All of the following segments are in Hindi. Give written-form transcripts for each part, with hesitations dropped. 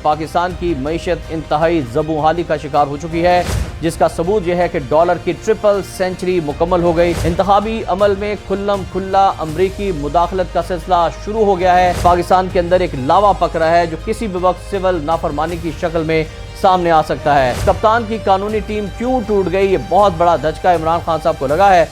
पाकिस्तान की मईशत इंतहाई ज़बूहाली का शिकार हो चुकी है, जिसका सबूत यह है कि डॉलर की ट्रिपल सेंचुरी मुकम्मल हो गई। इंतखाबी अमल में खुल्लम खुल्ला अमरीकी मुदाखलत का सिलसिला शुरू हो गया है। पाकिस्तान के अंदर एक लावा पक रहा है जो किसी भी वक्त सिविल नाफरमानी की शक्ल में सामने आ सकता है। कप्तान की कानूनी टीम क्यों टूट गई, ये बहुत बड़ा धचका इमरान खान साहब को लगा है।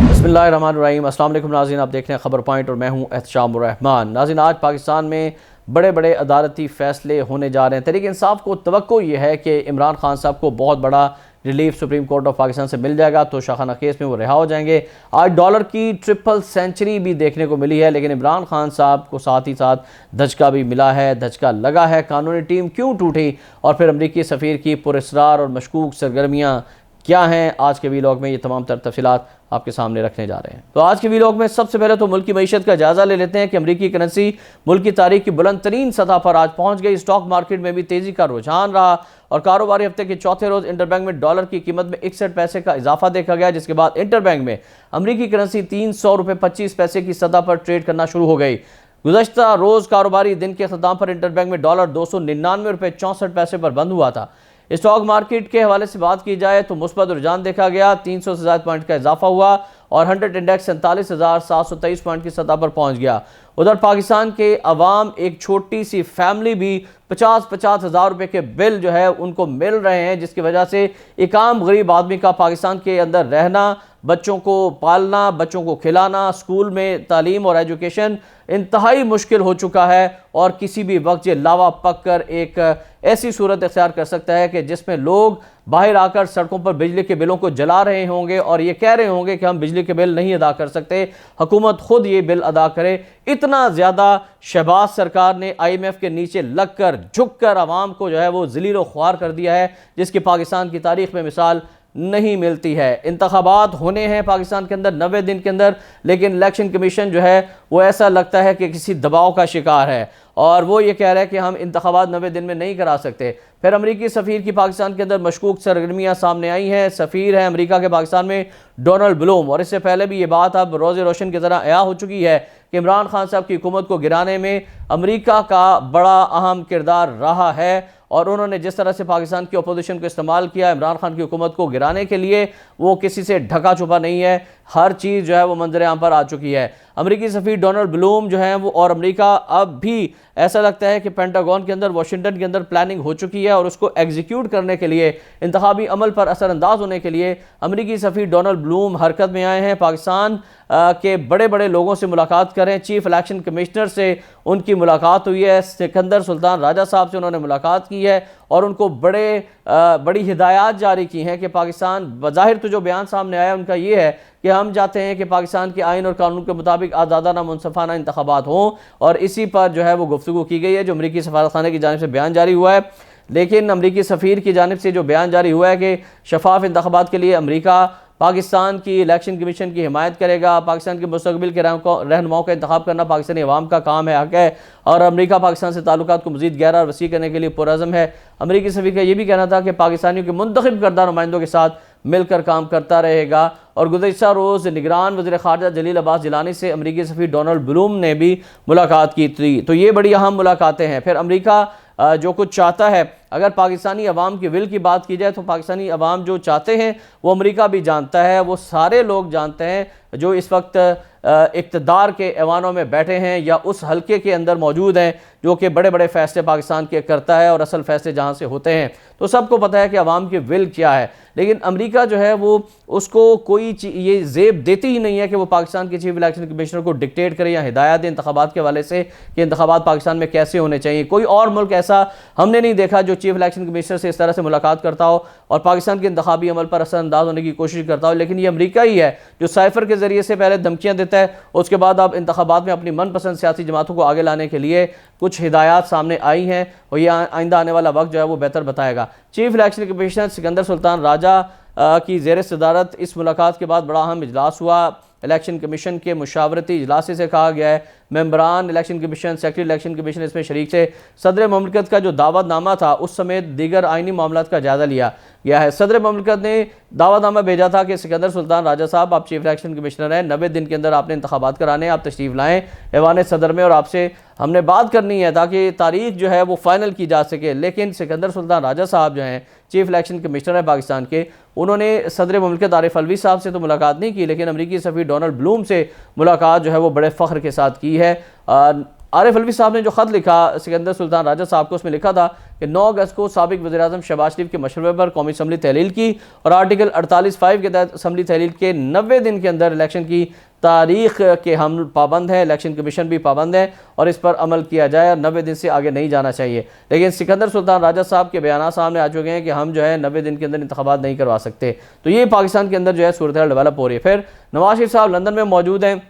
बिस्मिल्लाहिर्रहमानिर्रहीम, अस्सलाम वालेकुम नाज़रीन, आप देख रहे हैं खबर पॉइंट और मैं हूं एहतशाम रहमान। नाज़रीन, आज पाकिस्तान में बड़े बड़े अदालती फैसले होने जा रहे हैं। तहरीक इंसाफ को तवक्को ये है कि इमरान खान साहब को बहुत बड़ा relief supreme court of Pakistan से मिल जाएगा तो शाखाना केस में वो रिहा हो जाएंगे। आज डॉलर की ट्रिपल सेंचुरी भी देखने को मिली है, लेकिन इमरान खान साहब को साथ ही साथ धचका भी मिला है, धचका लगा है। कानूनी टीम क्यों टूटी और फिर अमरीकी सफ़ीर की पुरस्रार और मशकूक सरगर्मियाँ क्या हैं, आज के वीलॉग में ये तमाम तर तफसीलात आपके सामने रखने जा रहे हैं। तो आज के वीलॉग में सबसे पहले तो मुल्क की मईशत का जायजा ले लेते हैं कि अमरीकी करेंसी मुल्क की तारीख की बुलंद तरीन सतह पर आज पहुंच गई। स्टॉक मार्केट में भी तेजी का रुझान रहा और कारोबारी हफ्ते के चौथे रोज इंटरबैंक में डॉलर की कीमत में 61 पैसे का इजाफा देखा गया, जिसके बाद इंटरबैंक में अमरीकी करेंसी 300 रुपये 25 पैसे की सतह पर ट्रेड करना शुरू हो गई। गुज़श्ता रोज कारोबारी दिन के अख्ताम पर इंटरबैंक में डॉलर 299 रुपये 64 पैसे पर बंद हुआ था। स्टॉक मार्केट के हवाले से बात की जाए तो मुस्बत रुझान देखा गया, 300 से ज़्यादा पॉइंट का इजाफा हुआ और 100 इंडेक्स 47,723 पॉइंट की सतह पर पहुंच गया। उधर पाकिस्तान के अवाम, एक छोटी सी फैमिली भी 50-50 हज़ार रुपये के बिल जो है उनको मिल रहे हैं, जिसकी वजह से एक आम गरीब आदमी का पाकिस्तान के अंदर रहना, बच्चों को पालना, बच्चों को खिलाना, स्कूल में तालीम और एजुकेशन इंतहाई मुश्किल हो चुका है और किसी भी वक्त ये लावा पक कर एक ऐसी सूरत इख्तियार कर सकता है कि जिसमें लोग बाहर आकर सड़कों पर बिजली के बिलों को जला रहे होंगे और ये कह रहे होंगे कि हम बिजली के बिल नहीं अदा कर सकते, हुकूमत खुद ये बिल अदा करे। इतना ज़्यादा शहबाज सरकार ने IMF के नीचे लगकर झुककर आवाम को जो है वो ज़लील व ख्वार कर दिया है, जिसकी पाकिस्तान की तारीख में मिसाल नहीं मिलती है। इंतखाबात होने हैं पाकिस्तान के अंदर 90 दिन के अंदर, लेकिन इलेक्शन कमीशन जो है वो ऐसा लगता है कि किसी दबाव का शिकार है और वो ये कह रहा है कि हम इंतखाबात 90 दिन में नहीं करा सकते। फिर अमरीकी सफ़ीर की पाकिस्तान के अंदर मशकूक सरगर्मियाँ सामने आई हैं। सफ़ीर है अमरीका के पाकिस्तान में डोनाल्ड ब्लूम, और इससे पहले भी ये बात अब रोज़े रोशन की तरह अया हो चुकी है कि इमरान खान साहब की हुकूमत को गिराने में अमरीका का बड़ा अहम किरदार रहा है और उन्होंने जिस तरह से पाकिस्तान की अपोजिशन को इस्तेमाल किया इमरान खान की हुकूमत को गिराने के लिए, वो किसी से ढका छुपा नहीं है। हर चीज़ जो है वो मंजर आम पर आ चुकी है। अमरीकी सफ़ीर डोनाल्ड ब्लूम जो है वो और अमरीका अब भी ऐसा लगता है कि पेंटागन के अंदर, वाशिंगटन के अंदर प्लानिंग हो चुकी है और उसको एग्जीक्यूट करने के लिए, इंतखाबी अमल पर असरअंदाज होने के लिए अमरीकी सफ़ीर डोनाल्ड ब्लूम हरकत में आए हैं। पाकिस्तान के बड़े बड़े लोगों से मुलाकात करें, चीफ इलेक्शन कमिश्नर से उनकी मुलाकात हुई है, सिकंदर सुल्तान राजा साहब से उन्होंने मुलाकात की है और उनको बड़ी हिदायत जारी की हैं कि पाकिस्तान, बज़ाहिर तो जो बयान सामने आया उनका ये है कि हम चाहते हैं कि पाकिस्तान के आइन और कानून के मुताबिक आज़ादाना मुनसफ़ाना इंतखाबात हों और इसी पर जो है वो गुफ्तगू की गई है, जो अमरीकी सफारतखाने की जानिब से बयान जारी हुआ है। लेकिन अमरीकी सफ़ीर की जानिब से जो बयान जारी हुआ है कि शफाफ इंतखाबात के लिए अमरीका पाकिस्तान की इलेक्शन कमीशन की हिमायत करेगा, पाकिस्तान के मुस्तकबिल के रहनुमाओं का इंतखाब करना पाकिस्तानी अवाम का काम है, हक़ है और अमरीका पाकिस्तान से ताल्लुकात को मज़ीद गहरा और वसी करने के लिए पुरअज़्म है। अमरीकी सफ़ीर का ये भी कहना था कि पाकिस्तानियों के मुंतखब करदा नुमाइंदों के साथ मिलकर काम करता रहेगा। और गुज़श्ता रोज़ निगरान वज़ीर ख़ारजा जलील अब्बास जिलानी से अमरीकी सफ़ीर डोनाल्ड ब्लूम ने भी मुलाकात की थी, तो ये बड़ी अहम मुलाकातें हैं। फिर अमरीका जो कुछ चाहता है, अगर पाकिस्तानी अवाम की विल की बात की जाए तो पाकिस्तानी अवाम जो चाहते हैं वो अमरीका भी जानता है, वो सारे लोग जानते हैं जो इस वक्त इक़्तिदार के ऐवानों में बैठे हैं या उस हल्के के अंदर मौजूद हैं जो कि बड़े बड़े फ़ैसले पाकिस्तान के करता है और असल फ़ैसले जहाँ से होते हैं, तो सबको पता है कि अवाम की विल क्या है। लेकिन अमरीका जो है वो उसको कोई ये ज़ेब देती ही नहीं है कि वो पाकिस्तान के चीफ इलेक्शन कमिश्नर को डिक्टेट करे या हिदायत दे इंतखाबात के हवाले से कि इंतखाबात पाकिस्तान में कैसे होने चाहिए। कोई और मुल्क ऐसा हमने नहीं देखा जो चीफ इलेक्शन कमिश्नर से इस तरह से मुलाकात करता हो और पाकिस्तान के इंतखाबी अमल पर असरअंदाज होने की कोशिश करता हो। लेकिन ये अमरीका ही है जो साइफर के ज़रिए से पहले धमकियाँ देता है, उसके बाद अब इंतखाबात में अपनी मनपसंद सियासी जमातों को आगे लाने के लिए कुछ हिदायत सामने आई हैं और ये आइंदा आने वाला वक्त जो है वो बेहतर बताएगा। Chief election commissioner Sikandar Sultan Raja की ज़ेर सदारत इस मुलाकात के बाद बड़ा अहम इजलास हुआ। इलेक्शन कमीशन के मुशावरती इजलासे से कहा गया है मेंबरान election commission, secretary election commission इसमें शरीक थे। सदर ममलिकत का जो दावतनामा था उस समेत दीगर आइनी मामलात का जायजा लिया गया है। सदर ममलिकत ने दावतनामा भेजा था कि सिकंदर सुल्तान राजा साहब, आप चीफ इलेक्शन कमिश्नर हैं, 90 दिन के अंदर आपने इंतखाबात कराने हैं, आप तशरीफ़ लाएँ ऐवान सदर में और आपसे हमने बात करनी है ताकि तारीख जो है वो फाइनल की जा सके। लेकिन सिकंदर सुल्तान राजा साहब जो हैं चीफ इलेक्शन कमिश्नर है पाकिस्तान के, उन्होंने सदर मुमलिकत आरिफ अलवी साहब से तो मुलाकात नहीं की, लेकिन अमरीकी सफ़ीर डोनाल्ड ब्लूम से मुलाकात जो है वो बड़े फ़ख्र के साथ की है। आरिफ अलवी साहब ने जो ख़त लिखा सिकंदर सुल्तान राजा साहब को, उसमें लिखा था कि 9 अगस्त को साबिक वज़ीर-ए-आज़म शहबाज शरीफ के मशवरे पर कौमी असम्बली तहलील की और आर्टिकल 48(5) के तहत असम्बली तहलील के 90 दिन के अंदर इलेक्शन की तारीख के हम पाबंद हैं, इलेक्शन कमीशन भी पाबंद है और इस पर अमल किया जाए और 90 दिन से आगे नहीं जाना चाहिए। लेकिन सिकंदर सुल्तान राजा साहब के बयान सामने आ चुके हैं कि हम जो है 90 दिन के अंदर इंतखाबात नहीं करवा सकते। तो ये पाकिस्तान के अंदर जो है सूरत हाल डेवलप हो रही है। फिर नवाज शरीफ साहब लंदन में मौजूद हैं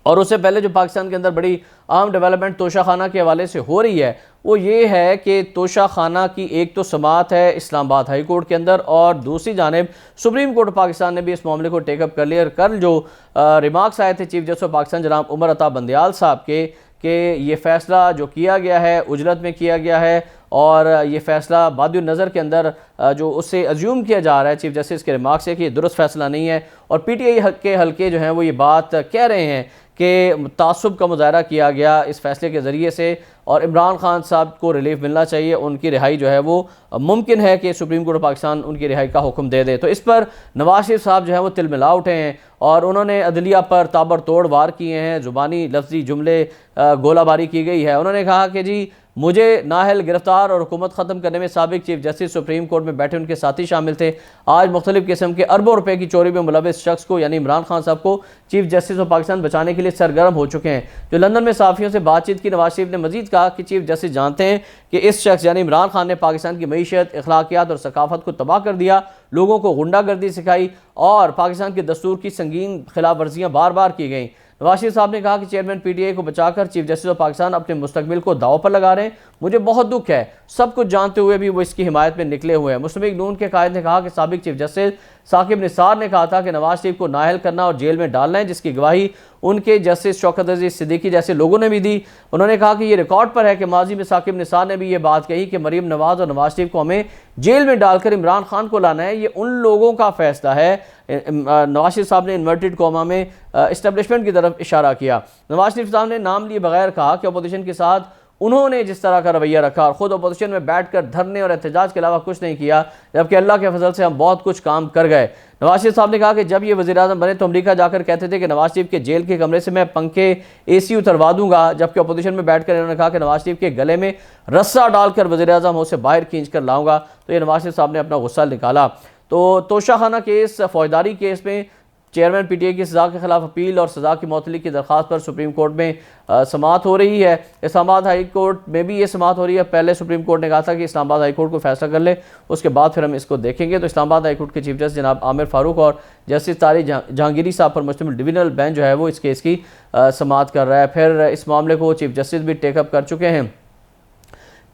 और उससे पहले जो पाकिस्तान के अंदर बड़ी अहम डेवलपमेंट तोशा खाना के हवाले से हो रही है वो ये है कि तोशा खाना की एक तो समात है इस्लामाबाद हाई कोर्ट के अंदर और दूसरी जानिब सुप्रीम कोर्ट पाकिस्तान ने भी इस मामले को टेकअप कर लिया। और कल जो रिमार्क्स आए थे चीफ जस्टिस ऑफ पाकिस्तान जनाब उमर अता बंदियाल साहब के कि ये फ़ैसला जो किया गया है उजलत में किया गया है और ये फ़ैसला बादिल नज़र के अंदर जो उससे अज्यूम किया जा रहा है चीफ जस्टिस के रिमार्क से कि ये दुरुस्त फ़ैसला नहीं है। और PTI के हल्के जो हैं वो ये बात कह रहे हैं कि तासुब का मुजाहरा किया गया इस फैसले के ज़रिए से और इमरान खान साहब को रिलीफ मिलना चाहिए, उनकी रिहाई जो है वो मुमकिन है कि सुप्रीम कोर्ट पाकिस्तान उनकी रिहाई का हुक्म दे दे। तो इस पर नवाज शरीफ साहब जो है वो तिलमिला उठे हैं और उन्होंने अदलिया पर ताबड़तोड़ वार किए हैं, ज़ुबानी लफ्ज़ी जुमले गोलाबारी की गई है। उन्होंने कहा कि जी मुझे नाहल गिरफ्तार और हुकूमत ख़त्म करने में साबिक चीफ जस्टिस सुप्रीम कोर्ट में बैठे उनके साथी शामिल थे। आज मुख्तलिफ़ किस्म के अरबों रुपए की चोरी में मुलविस शख्स को यानी इमरान खान साहब को चीफ जस्टिस ऑफ पाकिस्तान बचाने के लिए सरगर्म हो चुके हैं। जो लंदन में सहाफ़ियों से बातचीत की नवाज शरीफ ने मजीद कहा कि चीफ जस्टिस जानते हैं कि इस शख्स यानी इमरान खान ने पाकिस्तान की मईशत, अखलाकियात और सकाफत को तबाह कर दिया, लोगों को गुंडागर्दी सिखाई और पाकिस्तान के दस्तूर की संगीन खिलाफ वर्जियाँ बार बार की गई। नवाज शरीफ साहब ने कहा कि चेयरमैन PTI को बचाकर चीफ जस्टिस ऑफ पाकिस्तान अपने मुस्तकबिल को दाव पर लगा रहे हैं। मुझे बहुत दुख है, सब कुछ जानते हुए भी वो इसकी हिमायत में निकले हुए हैं। मुस्लिम लीग नून के कायद ने कहा कि साबिक चीफ जस्टिस साकिब निसार ने कहा था कि नवाज शरीफ को नाअहल करना और जेल में डालना है, जिसकी गवाही उनके जस्टिस शौकत अजीज सिद्दीकी जैसे लोगों ने भी दी। उन्होंने कहा कि ये रिकॉर्ड पर है कि माजी में साकिब निसार ने भी ये बात कही कि मरीम नवाज और नवाज शरीफ को हमें जेल में डालकर इमरान खान को लाना है, ये उन लोगों का फैसला है। नवाज शरीफ साहब ने इन्वर्टेड कॉमा में इस्टेब्लिशमेंट की तरफ इशारा किया। नवाज शरीफ साहब ने नाम लिए बगैर कहा कि अपोजिशन के साथ उन्होंने जिस तरह का रवैया रखा और ख़ुद अपोजिशन में बैठकर धरने और एहतजाज के अलावा कुछ नहीं किया, जबकि अल्लाह के फजल से हम बहुत कुछ काम कर गए। नवाज शरीफ साहब ने कहा कि जब ये वज़ीर-ए-आज़म बने तो अमरीका जाकर कहते थे कि नवाज शरीफ के जेल के कमरे से मैं पंखे AC उतरवा दूंगा, जबकि अपोजिशन में बैठकर इन्होंने कहा कि नवाज शरीफ के गले में रस्सा डालकर वज़ीर-ए-आज़म उसे बाहर खींच कर लाऊंगा। तो ये नवाज शरीफ साहब ने अपना गुस्सा निकाला। तो तोशाखाना केस, फौजदारी केस में चेयरमैन PTI की सज़ा के खिलाफ अपील और सज़ा की मौतली की दरख्वास्त पर सुप्रीम कोर्ट में समाअत हो रही है। इस्लामाबाद हाई कोर्ट में भी ये समाअत हो रही है। पहले सुप्रीम कोर्ट ने कहा था कि इस्लामाबाद हाई कोर्ट को फैसला कर ले, उसके बाद फिर हम इसको देखेंगे। तो इस्लामाबाद हाई कोर्ट के चीफ जस्टिस जनाब आमिर फारूक और जस्टिस तारिक जहांगीरी साहब पर मुश्तमिल डिविजनल बेंच जो है वो इस केस की समाअत कर रहा है। फिर इस मामले को चीफ जस्टिस भी टेकअप कर चुके हैं।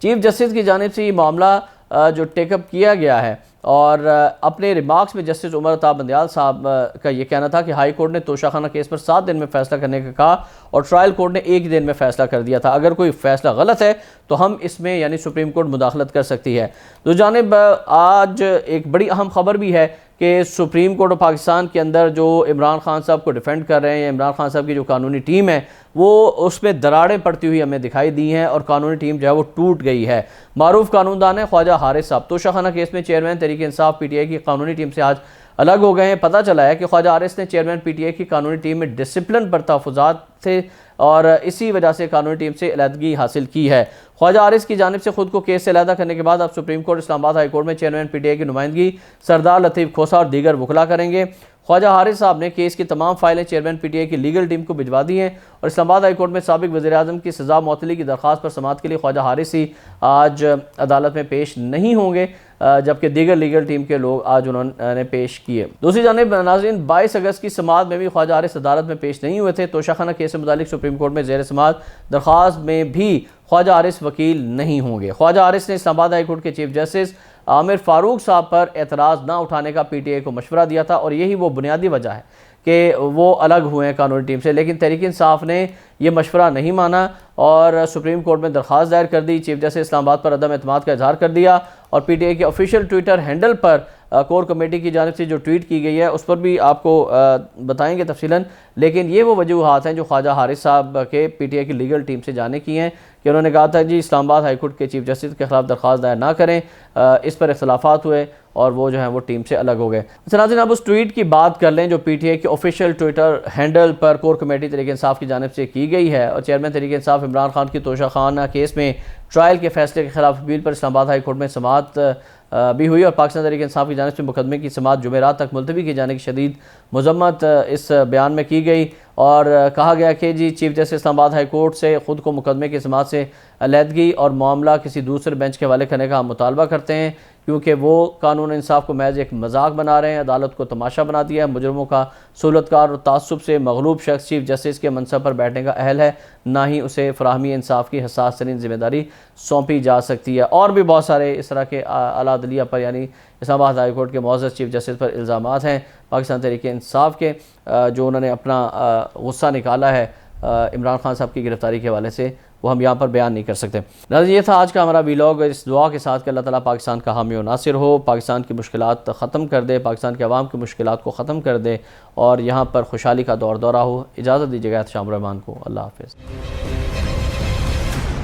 चीफ जस्टिस की जानिब से ये मामला जो टेकअप किया गया है और अपने रिमार्क्स में जस्टिस उमर अता बंदियाल साहब का ये कहना था कि हाई कोर्ट ने तोशाखाना केस पर 7 दिन में फैसला करने का कहा और ट्रायल कोर्ट ने 1 दिन में फैसला कर दिया था। अगर कोई फैसला गलत है तो हम इसमें यानी सुप्रीम कोर्ट मुदाखलत कर सकती है। तो जानिब आज एक बड़ी अहम खबर भी है कि सुप्रीम कोर्ट ऑफ पाकिस्तान के अंदर जो इमरान खान साहब को डिफेंड कर रहे हैं, इमरान खान साहब की जो कानूनी टीम है वो उसमें दरारें पड़ती हुई हमें दिखाई दी हैं और कानूनी टीम जो है वो टूट गई है। मारूफ कानूनदान है ख्वाजा हारिस साहब, तोशाखाना केस में चेयरमैन तहरीक इंसाफ PTI की कानूनी टीम से आज अलग हो गए हैं। पता चला है कि ख्वाजा हारिस ने चेयरमैन PTI की कानूनी टीम में डिसिप्लिन पर तहफ़्फ़ुज़ात थे और इसी वजह से कानूनी टीम से अलहदगी हासिल की है। ख्वाजा हारिस की जानिब से खुद को केस से अलहदा करने के बाद अब supreme court Islamabad high court में चेयरमैन PTI की नुमाइंदगी सरदार लतीफ़ खोसा और दीगर वकला करेंगे। ख्वाजा हारिस साहब ने केस की तमाम फाइलें चेयरमैन PTI की लीगल टीम को भिजवा दी हैं और इस्लामाबाद हाई कोर्ट में साबिक वज़ीर-ए-आज़म की सज़ा मौतली की दरख्वास्त पर समाअत के लिए ख्वाजा हारिस ही आज अदालत में पेश नहीं होंगे, जबकि दीगर लीगल टीम के लोग आज उन्होंने पेश किए। दूसरी जानिब नाज़रीन 22 अगस्त की समाअत में भी ख्वाजा हारिस अदालत में पेश नहीं हुए थे। तोशाखाना केस से मुतालिक सुप्रीम कोर्ट में ज़ेर समाअत दरख्वास्त में भी ख्वाजा हारिस वकील नहीं होंगे। ख्वाजा हारिस ने इस्लामाबाद हाई कोर्ट के चीफ जस्टिस आमिर फारूक साहब पर एतराज़ ना उठाने का PTI को मशवरा दिया था और यही वो बुनियादी वजह है कि वो अलग हुए हैं कानूनी टीम से, लेकिन तहरीक इंसाफ ने ये मशवरा नहीं माना और सुप्रीम कोर्ट में दरख्वास्त दायर कर दी। चीफ जस्टिस इस्लामाबाद पर अदम एतमाद का इजहार कर दिया और PTI के ऑफिशियल ट्विटर हैंडल पर कोर कमेटी की जानिब से जो ट्वीट की गई है उस पर भी आपको बताएंगे तफसीलन। लेकिन ये वो वजूहात हैं जो ख्वाजा हारिस साहब के PTI की लीगल टीम से जाने की हैं कि उन्होंने कहा था जी इस्लामाबाद हाई कोर्ट के चीफ जस्टिस के खिलाफ दरख्वास्त दायर ना करें। इस पर इख्तलाफात हुए और वो जो है वो टीम से अलग हो गए। अच्छा नाज़रीन, अब उस ट्वीट की बात कर लें जो PTI के ऑफिशियल ट्विटर हैंडल पर कोर कमेटी तहरीक इंसाफ की जानिब से की गई है। और चेयरमैन तहरीक इंसाफ इमरान खान की तोशाखाना केस में ट्रायल के फैसले के खिलाफ अपील पर इस्लामाबाद हाई कोर्ट में समाअत भी हुई और पाकिस्तान तहरीक इंसाफ की जानिब से मुकदमे की समाअत जुमेरात तक मुलतवी किए जाने की शदीद मजम्मत इस बयान में की गई और कहा गया कि जी chief justice Islamabad high court से ख़ुद को मुकदमे की समाअत से अलहदगी और मामला किसी दूसरे बेंच के हवाले करने का हम मुतालबा करते हैं, क्योंकि वो कानून इंसाफ को महज एक मजाक बना रहे हैं, अदालत को तमाशा बना दिया है। मुजरमों का सहूलतकार और तासुब से मगलूब शख्स चीफ जस्टिस के मनसब पर बैठने का अहल है, ना ही उसे फराहमी इंसाफ की हसास तरीन जिम्मेदारी सौंपी जा सकती है। और भी बहुत सारे इस तरह के आला अदलिया पर यानी इस्लामाबाद हाई कोर्ट के मुअज़्ज़ज़ चीफ जस्टिस पर इल्ज़ामात हैं पाकिस्तान तहरीक इंसाफ के, जो उन्होंने अपना गुस्सा निकाला है इमरान खान साहब की गिरफ्तारी के हवाले से, वो हम यहाँ पर बयान नहीं कर सकते। नाज़रीन, ये था आज का हमारा वीलॉग। इस दुआ के साथ कि अल्लाह ताला पाकिस्तान का हामी और नासिर हो, पाकिस्तान की मुश्किलात ख़त्म कर दे, पाकिस्तान के अवाम की मुश्किलात को ख़त्म कर दे और यहाँ पर खुशहाली का दौर दौरा हो। इजाज़त दीजिएगा एहतशाम रहमान को। अल्लाह हाफ़िज़।